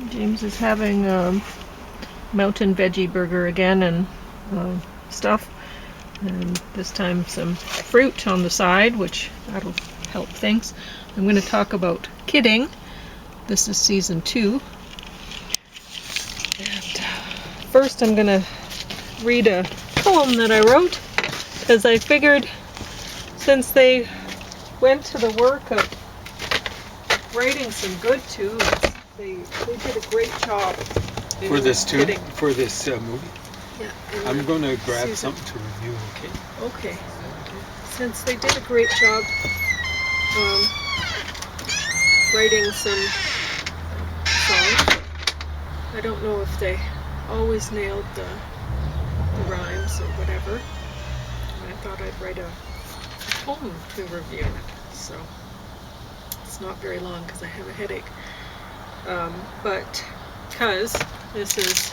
James is having a mountain veggie burger again and stuff. And this time some fruit on the side, which that'll help things. I'm going to talk about kidding. This is season 2. And first I'm going to read a poem that I wrote, because I figured since they went to the work of writing some good tunes, they did a great job for this tune, kidding. for this movie. Yeah, I'm going to grab season. something to review, okay? Okay. Since they did a great job writing some songs, I don't know if they always nailed the rhymes or whatever. I thought I'd write a poem to review. So it's not very long because I have a headache. But because this is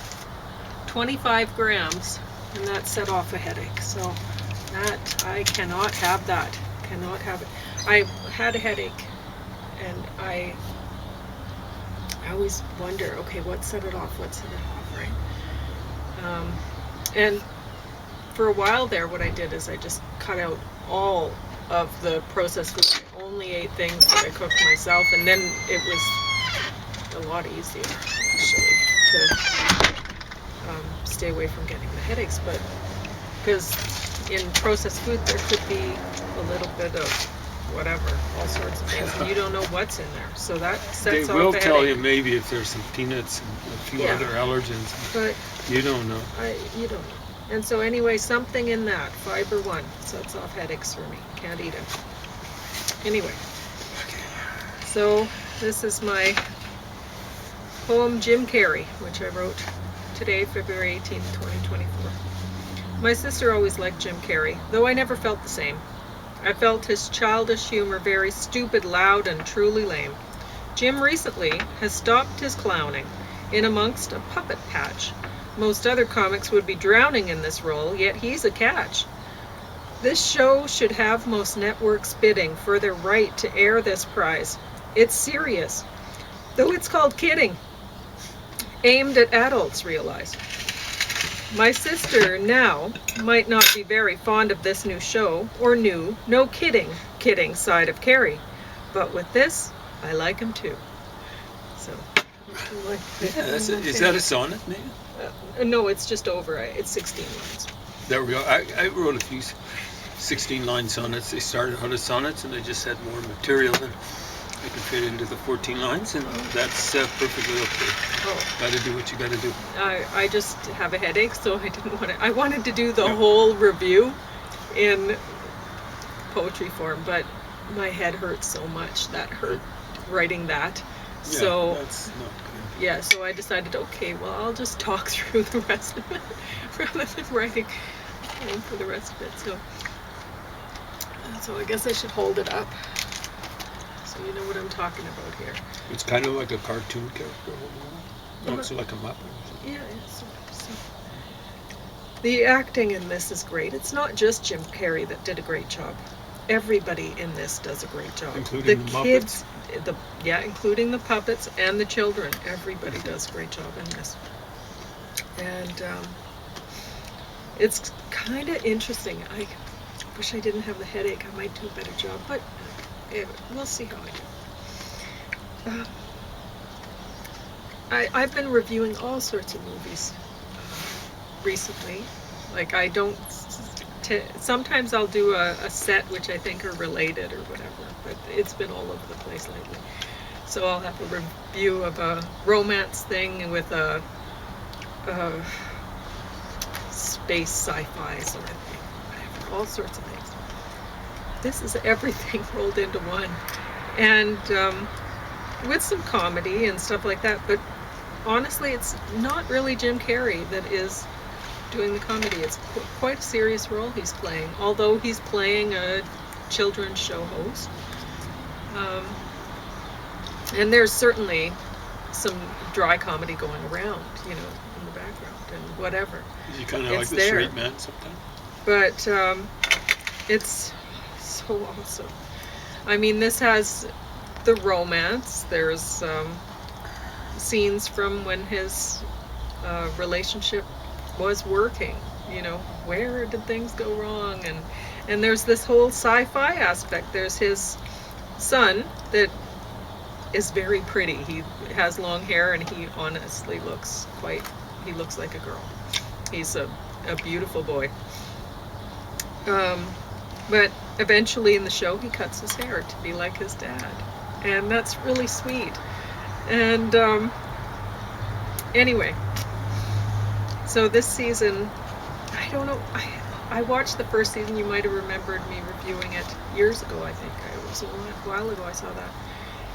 25 grams, and that set off a headache. So that, I cannot have that. Cannot have it. I had a headache, and I always wonder, okay, what set it off? What set it off, right? And for a while there, what I did is I just cut out all of the processed food. I only ate things that I cooked myself, and then it was a lot easier, actually, to stay away from getting the headaches. But because in processed food there could be a little bit of whatever, all sorts of things, and you don't know what's in there. So that sets off a headache. They will tell you maybe if there's some peanuts and a few other allergens. But you don't know. You don't know. And so anyway, something in that, fiber 1, sets off headaches for me. Can't eat it. Anyway, so this is my poem Jim Carrey, which I wrote today, February 18th, 2024. My sister always liked Jim Carrey, though I never felt the same. I felt his childish humor very stupid, loud, and truly lame. Jim recently has stopped his clowning in amongst a puppet patch. Most other comics would be drowning in this role, yet he's a catch. This show should have most networks bidding for their right to air this prize. It's serious, though it's called kidding. Aimed at adults, realize. My sister now might not be very fond of this new show, or new, no kidding side of Carrey. But with this, I like him too. So, is that a sonnet, maybe? No, it's just over. It's 16 lines. There we go. I wrote a few 16-line sonnets. They started out as sonnets, and they just had more material than I could fit into the 14 lines, and that's perfectly okay. Oh. Got to do what you got to do. I just have a headache, so I didn't want to. I wanted to do the whole review in poetry form, but my head hurts so much. That hurt writing that. So that's not good. Yeah, so I decided, okay, well, I'll just talk through the rest of it rather than writing for the rest of it. So I guess I should hold it up so you know what I'm talking about here. It's kind of like a cartoon character. Not so like a Muppet. Yeah, so. The acting in this is great. It's not just Jim Carrey that did a great job. Everybody in this does a great job. Including the kids, including the puppets and the children. Everybody does a great job in this. And it's kind of interesting. I wish I didn't have the headache. I might do a better job, but we'll see how I do. I've been reviewing all sorts of movies recently. Like I don't. Sometimes I'll do a set which I think are related or whatever, but it's been all over the place lately. So I'll have a review of a romance thing with a space sci-fi sort of thing, whatever, all sorts of things. This is everything rolled into one, and with some comedy and stuff like that, but honestly it's not really Jim Carrey that is doing the comedy. It's quite a serious role he's playing, although he's playing a children's show host. And there's certainly some dry comedy going around, in the background and whatever. You kind of like the straight man sometimes. But it's so awesome. I mean, this has the romance. There's scenes from when his relationship was working. Where did things go wrong? And there's this whole sci-fi aspect. There's his son that is very pretty. He has long hair, and he honestly looks like a girl. He's a beautiful boy. But eventually in the show, he cuts his hair to be like his dad. And that's really sweet. And anyway, so this season, I don't know, I watched the first season. You might have remembered me reviewing it years ago, I think. It was a while ago I saw that.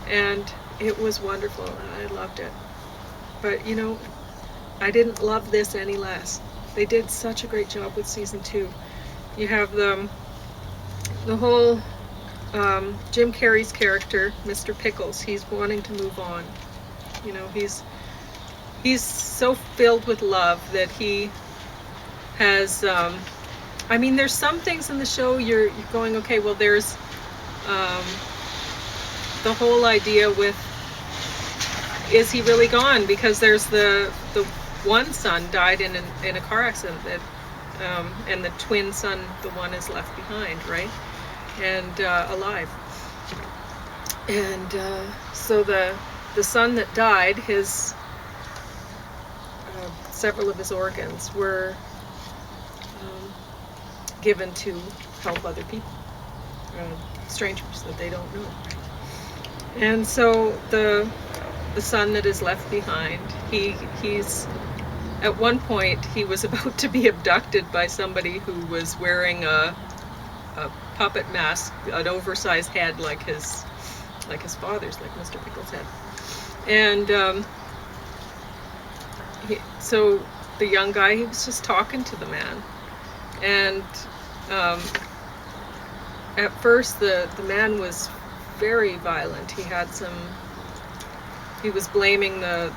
And it was wonderful, and I loved it. But, I didn't love this any less. They did such a great job with season 2. You have the whole Jim Carrey's character, Mr. Pickles. He's wanting to move on. He's so filled with love that he has. There's some things in the show you're going, okay, well, there's the whole idea with, is he really gone? Because there's the one son died in a car accident, and the twin son, the one, is left behind, right? And alive. And so the son that died, his several of his organs were given to help other people, strangers that they don't know. And so the son that is left behind, he's at one point he was about to be abducted by somebody who was wearing a puppet mask, an oversized head like his father's, like Mr. Pickles' head. And so the young guy, he was just talking to the man. And at first the man was very violent. He was blaming the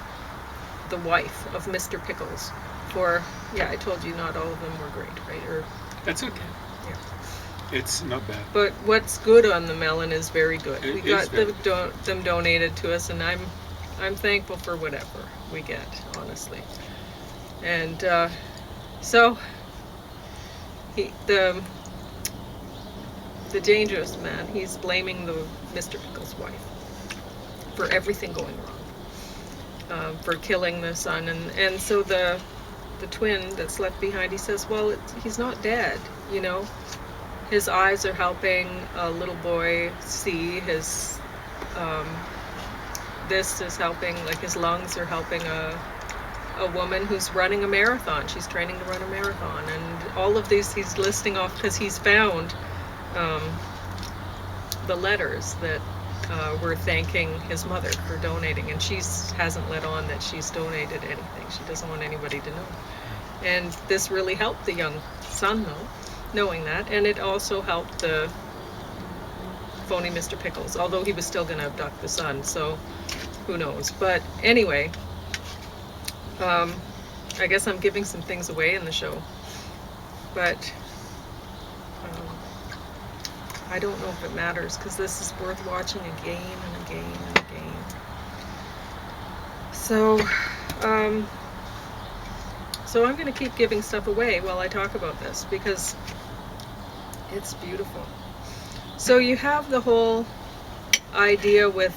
wife of Mr. Pickles for, I told you not all of them were great, right? That's okay. Yeah. It's not bad. But what's good on the melon is very good. It we got is them donated to us, and I'm thankful for whatever we get, honestly. And so the dangerous man, he's blaming the Mr. Pickles' wife for everything going wrong, for killing the son, and so the twin that's left behind, he says, well, he's not dead, His eyes are helping a little boy see. His this is helping, like his lungs are helping a woman who's running a marathon. She's training to run a marathon, and all of these he's listing off because he's found the letters that were thanking his mother for donating, and she hasn't let on that she's donated anything. She doesn't want anybody to know. And this really helped the young son, though, knowing that, and it also helped the phony Mr. Pickles, although he was still going to abduct the son, so who knows. But anyway, I guess I'm giving some things away in the show, but I don't know if it matters, because this is worth watching again and again and again. So I'm going to keep giving stuff away while I talk about this, because it's beautiful. So you have the whole idea with,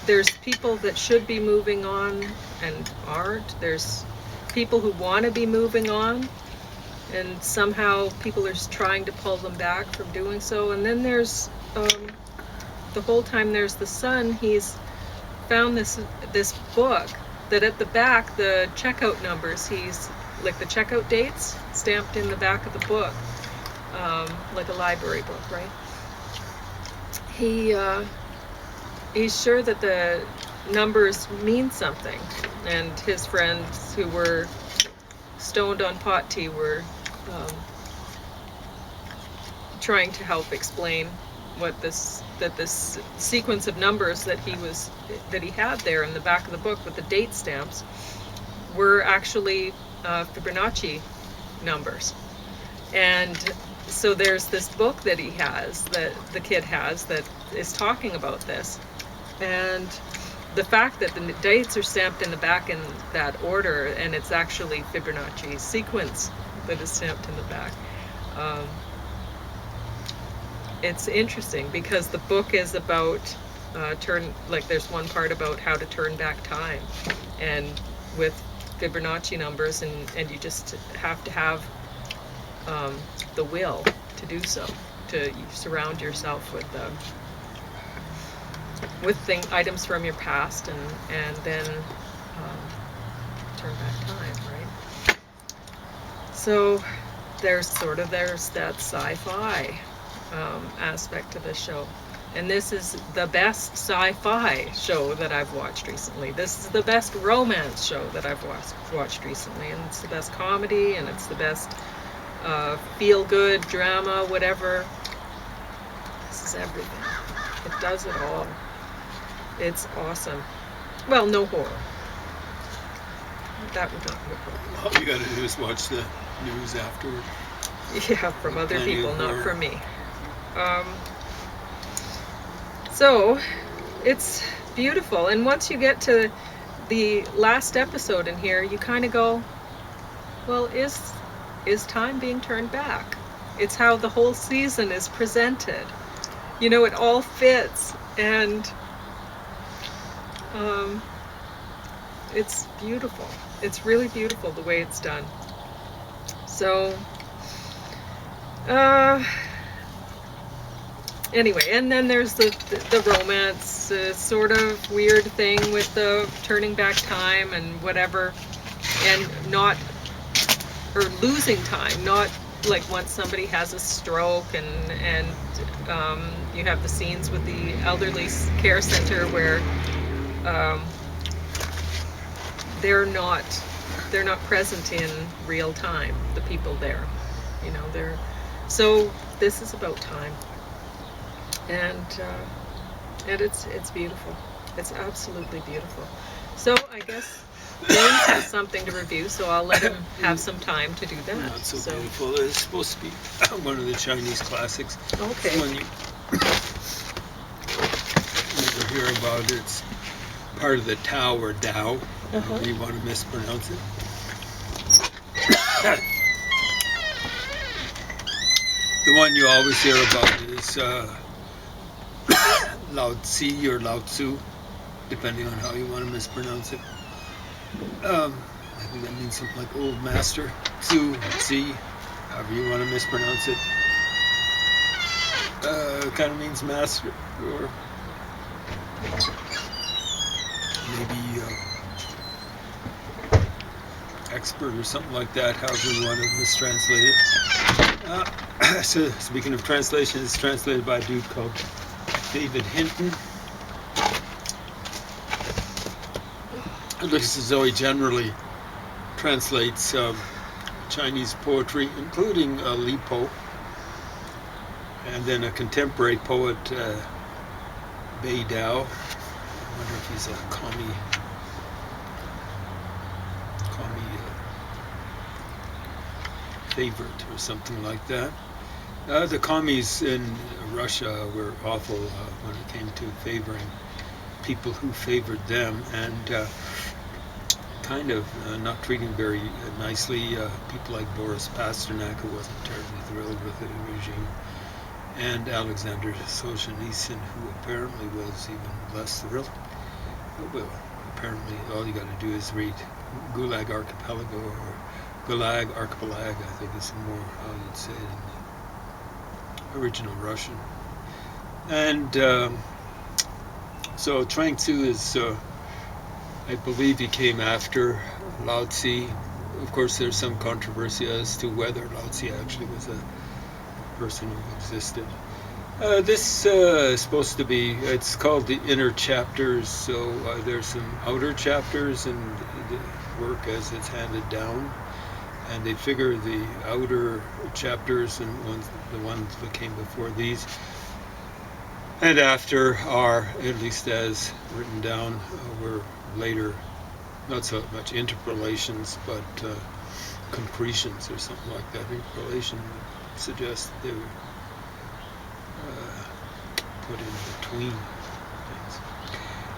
there's people that should be moving on and aren't. There's people who want to be moving on, and somehow people are trying to pull them back from doing so. And then there's the whole time there's the son. He's found this book that at the back, the checkout numbers, he's like the checkout dates stamped in the back of the book, like a library book, right? He's sure that the numbers mean something, and his friends who were stoned on pot tea were trying to help explain what this sequence of numbers that he had there in the back of the book with the date stamps were actually Fibonacci numbers. And so there's this book that he has, that the kid has, that is talking about this. And the fact that the dates are stamped in the back in that order, and it's actually Fibonacci sequence that is stamped in the back. It's interesting because the book is about there's one part about how to turn back time, and with Fibonacci numbers, and you just have to have the will to do so, to surround yourself with items from your past, and then turn back time, right? So there's that sci-fi aspect to the show. And this is the best sci-fi show that I've watched recently. This is the best romance show that I've watched recently. And it's the best comedy, and it's the best feel-good drama, whatever. This is everything. It does it all. It's awesome. Well, no horror. That would not be a problem. All you gotta do is watch the news afterward. Yeah, from other Plenty people, of not horror. from me. So it's beautiful, and once you get to the last episode in here, you kind of go, well, is time being turned back? It's how the whole season is presented. You know, it all fits, and it's beautiful. It's really beautiful the way it's done. So anyway, and then there's the romance, sort of weird thing with the turning back time and whatever, and losing time, not like once somebody has a stroke, and you have the scenes with the elderly care center where they're not present in real time, the people there, you know, so this is about time. And it's beautiful. It's absolutely beautiful. So I guess James has something to review, so I'll let him have some time to do that. Not so beautiful. It's supposed to be one of the Chinese classics. Okay. When you never hear about it, it's part of the Tao or Tao. You want to mispronounce it. The one you always hear about is Lao Tzu or Lao Tzu, depending on how you want to mispronounce it. I think that means something like old master, Tzu, Tzi, however you want to mispronounce it. Kind of means master, or maybe expert or something like that, however you want to mistranslate it. So speaking of translation, it's translated by a dude called David Hinton. It looks as though he generally translates Chinese poetry, including Li Po, and then a contemporary poet, Bei Dao. I wonder if he's a commie favorite or something like that. The commies in Russia were awful when it came to favoring people who favored them, and kind of not treating very nicely people like Boris Pasternak, who wasn't terribly thrilled with the regime, and Alexander Solzhenitsyn, who apparently was even less thrilled. Well, apparently all you got to do is read Gulag Archipelago, or Gulag Archipelago, I think is more how you'd say it in the original Russian. And so Chuang Tzu is, I believe he came after Lao Tzu. Of course, there's some controversy as to whether Lao Tzu actually was a person who existed. This is supposed to be, it's called the inner chapters, so there's some outer chapters in the work as it's handed down, and they figure the outer chapters and the ones that came before these and after are, at least as written down, were later not so much interpolations, but concretions or something like that. Interpolation would suggest they were put in between things.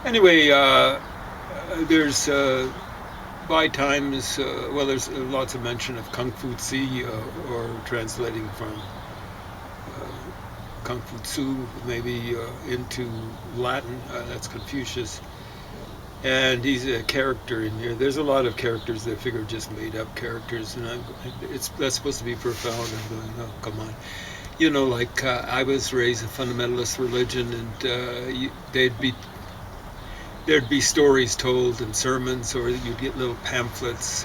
Anyway, there's by times, well, there's lots of mention of Kung Fu Tzu, or translating from Kung Fu Tzu maybe into Latin. That's Confucius. And he's a character in here. There's a lot of characters that I figure just made up characters, and that's supposed to be profound. I'm going, oh, come on. You know, like I was raised a fundamentalist religion, and there'd be stories told in sermons, or you'd get little pamphlets,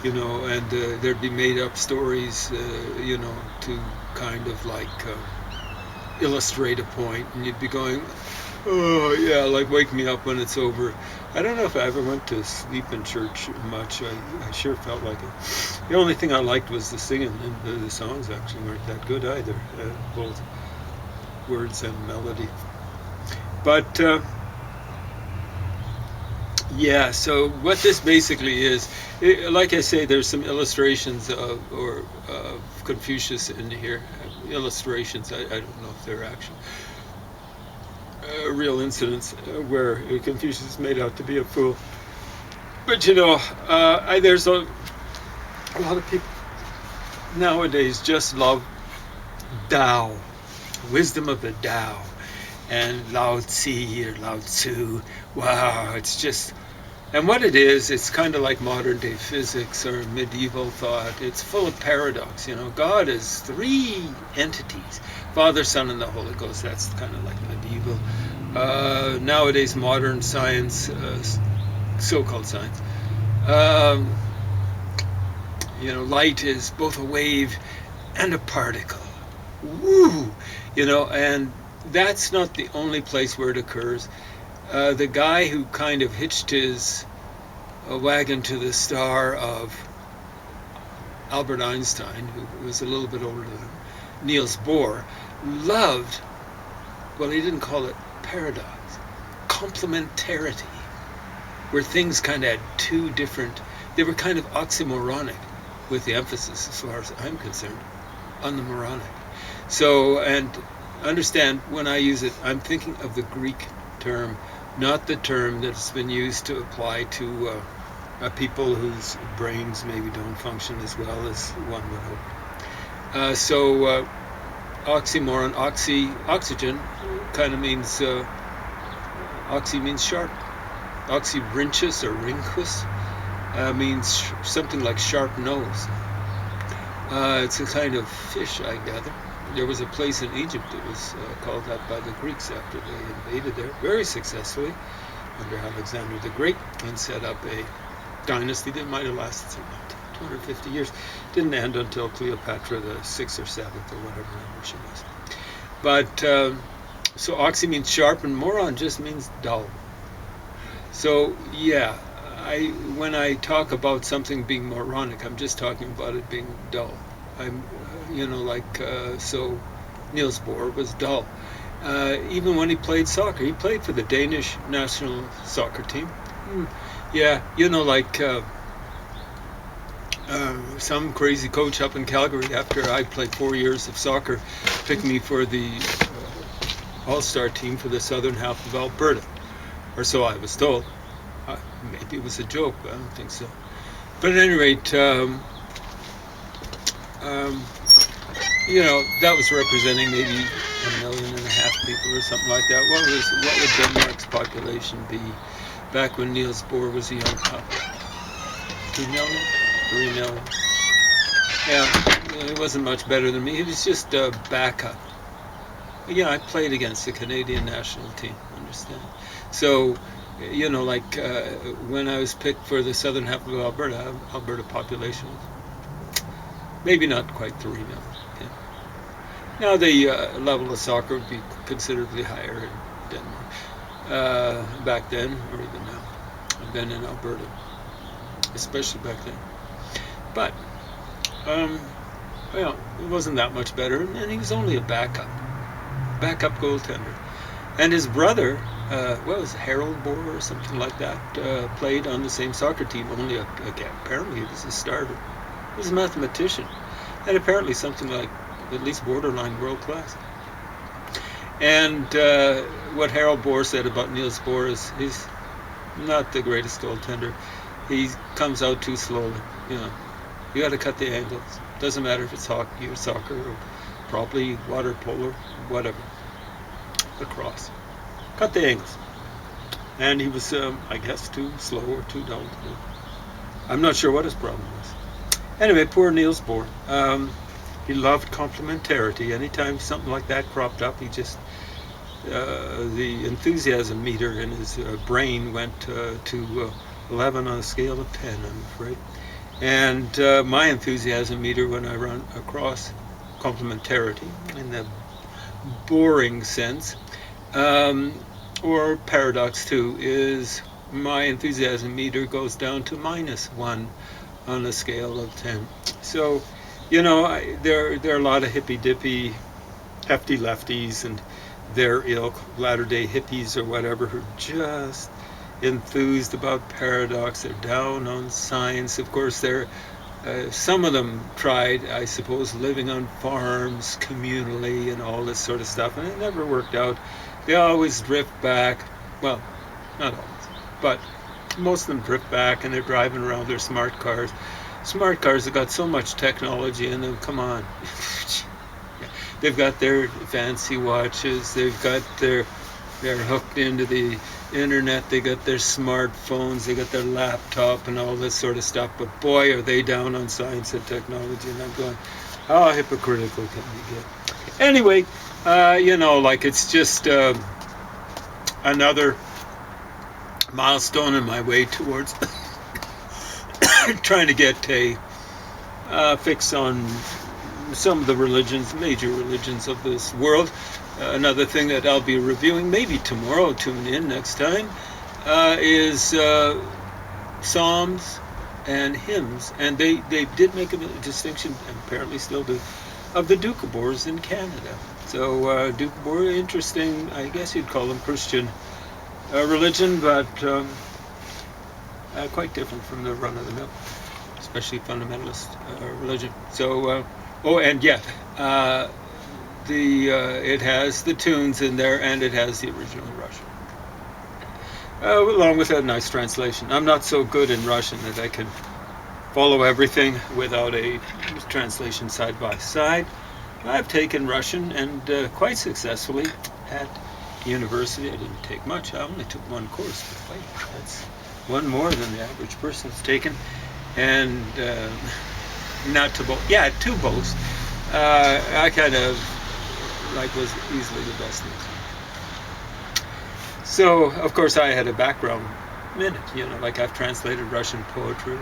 you know, and there'd be made up stories, you know, to kind of like illustrate a point, and you'd be going, oh yeah, like wake me up when it's over. I don't know if I ever went to sleep in church much. I sure felt like it. The only thing I liked was the singing, and the songs actually weren't that good either, both words and melody. But yeah, so what this basically is, like I say, there's some illustrations of Confucius in here. Illustrations, I don't know if they're actual real incidents where Confucius is made out to be a fool. But you know, there's a lot of people nowadays just love Tao, wisdom of the Tao, and Lao Tzu or Lao Tzu. Wow, it's just, and what it is, it's kind of like modern day physics or medieval thought. It's full of paradox. You know, God is three entities: Father, Son, and the Holy Ghost. That's kind of like medieval. Nowadays, modern science, so-called science, you know, light is both a wave and a particle. Woo! You know, and that's not the only place where it occurs. The guy who kind of hitched his wagon to the star of Albert Einstein, who was a little bit older than him, Niels Bohr, loved, well, he didn't call it paradox, complementarity, where things kind of had two different, they were kind of oxymoronic, with the emphasis, as far as I'm concerned, on the moronic. So, and understand, when I use it, I'm thinking of the Greek term, not the term that's been used to apply to people whose brains maybe don't function as well as one would hope. So oxymoron, oxygen kind of means, oxy means sharp. Oxyrhynchus or rhynchus means something like sharp nose. It's a kind of fish, I gather. There was a place in Egypt that was called that by the Greeks after they invaded there very successfully under Alexander the Great and set up a dynasty that might have lasted something like 250 years. Didn't end until Cleopatra the 6th or 7th or whatever number she was. But so oxy means sharp, and moron just means dull. So yeah, when I talk about something being moronic, I'm just talking about it being dull. I'm, you know, like, so Niels Bohr was dull. Even when he played soccer, he played for the Danish national soccer team. Yeah, you know, like some crazy coach up in Calgary, after I played 4 years of soccer, picked me for the all-star team for the southern half of Alberta. Or so I was told. Maybe it was a joke, but I don't think so. But at any rate, you know, that was representing maybe 1.5 million people or something like that. What would Denmark's population be back when Niels Bohr was a young pup? 2 million? 3 million? Yeah, he wasn't much better than me. He was just a backup. Yeah, I played against the Canadian national team, understand? So, you know, like when I was picked for the southern half of Alberta population was maybe not quite 3 million. Yeah. Now the level of soccer would be considerably higher in Denmark back then, or even now, than in Alberta, especially back then. But, well, it wasn't that much better, and he was only a backup goaltender. And his brother, what was it, Harold Bohr or something like that, played on the same soccer team, only apparently he was a starter. He was a mathematician, and apparently something like at least borderline world class. And what Harold Bohr said about Niels Bohr is he's not the greatest goaltender. He comes out too slowly. You know, you got to cut the angles. Doesn't matter if it's hockey or soccer or probably water polo, whatever. Lacrosse. Cut the angles. And he was, I guess, too slow or too dull. I'm not sure what his problem was. Anyway, poor Niels Bohr. He loved complementarity. Anytime something like that cropped up, he just the enthusiasm meter in his brain went to 11 on a scale of 10, I'm afraid. And my enthusiasm meter, when I run across complementarity in the boring sense, or paradox too, is my enthusiasm meter goes down to -1 on a scale of 10. So, you know, there are a lot of hippy-dippy, hefty lefties and their ilk, latter-day hippies or whatever, who are just enthused about paradox. They're down on science. Of course, some of them tried, I suppose, living on farms communally and all this sort of stuff, and it never worked out. They always drift back. Well, not always, but most of them drift back, and they're driving around their smart cars. Smart cars have got so much technology in them, come on. They've got their fancy watches, they're hooked into the internet, they got their smartphones, they got their laptop and all this sort of stuff, but boy, are they down on science and technology, and I'm going, how hypocritical can we get? Anyway, you know, like, it's just another milestone in my way towards trying to get a fix on some of the religions, major religions of this world. Another thing that I'll be reviewing, maybe tomorrow, tune in next time, is psalms and hymns. And they did make a distinction, and apparently still do, of the Doukhobors in Canada. So Doukhobor, interesting, I guess you'd call them Christian religion, but quite different from the run-of-the-mill, especially fundamentalist religion. So, it has the tunes in there, and it has the original Russian, along with a nice translation. I'm not so good in Russian that I can follow everything without a translation side by side. I've taken Russian, and quite successfully at university. I didn't take much. I only took one course, but wait, that's one more than the average person's taken. And not to boast, yeah, to boast, I kind of was easily the best in it. So, of course, I had a background in it, you know, like I've translated Russian poetry,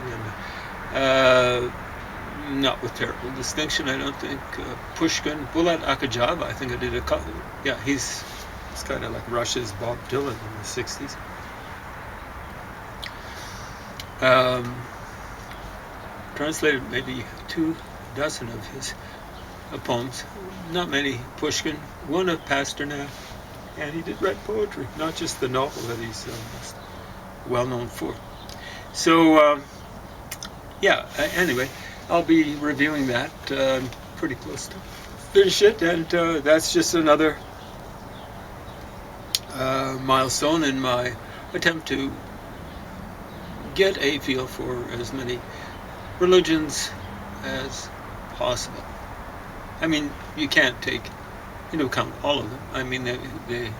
and not with terrible distinction, I don't think. Pushkin, Bulat Akajava, I think I did a couple. Yeah, he's kind of like Russia's Bob Dylan in the 60s. Translated maybe 24 of his poems. Not many Pushkin, one of Pasternak, and he did write poetry, not just the novel that he's most well known for. So, anyway, I'll be reviewing that. Pretty close to finish it, and that's just another milestone in my attempt to get a feel for as many religions as possible. I mean, you can't take into account all of them. I mean, they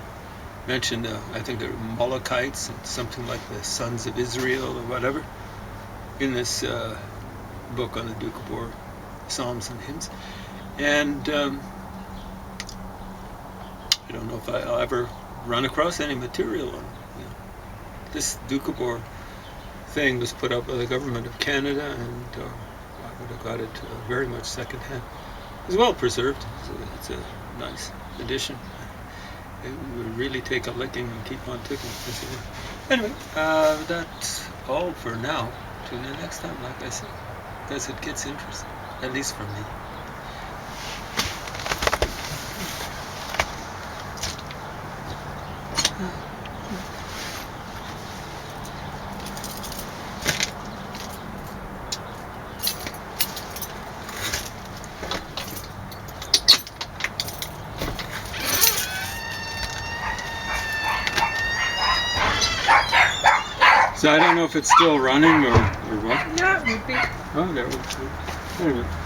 mentioned, I think they're Molochites and something like the Sons of Israel or whatever in this book on the Doukhobor Psalms and Hymns. And I don't know if I'll ever run across any material on this Doukhobor thing was put up by the government of Canada, and I would have got it very much secondhand. It's well preserved. It's a nice addition. It would really take a licking and keep on ticking. Anyway, that's all for now. Tune in next time, like I said, because it gets interesting, at least for me. I don't know if it's still running or what. Yeah, it would be. Oh, there we go. Anyway.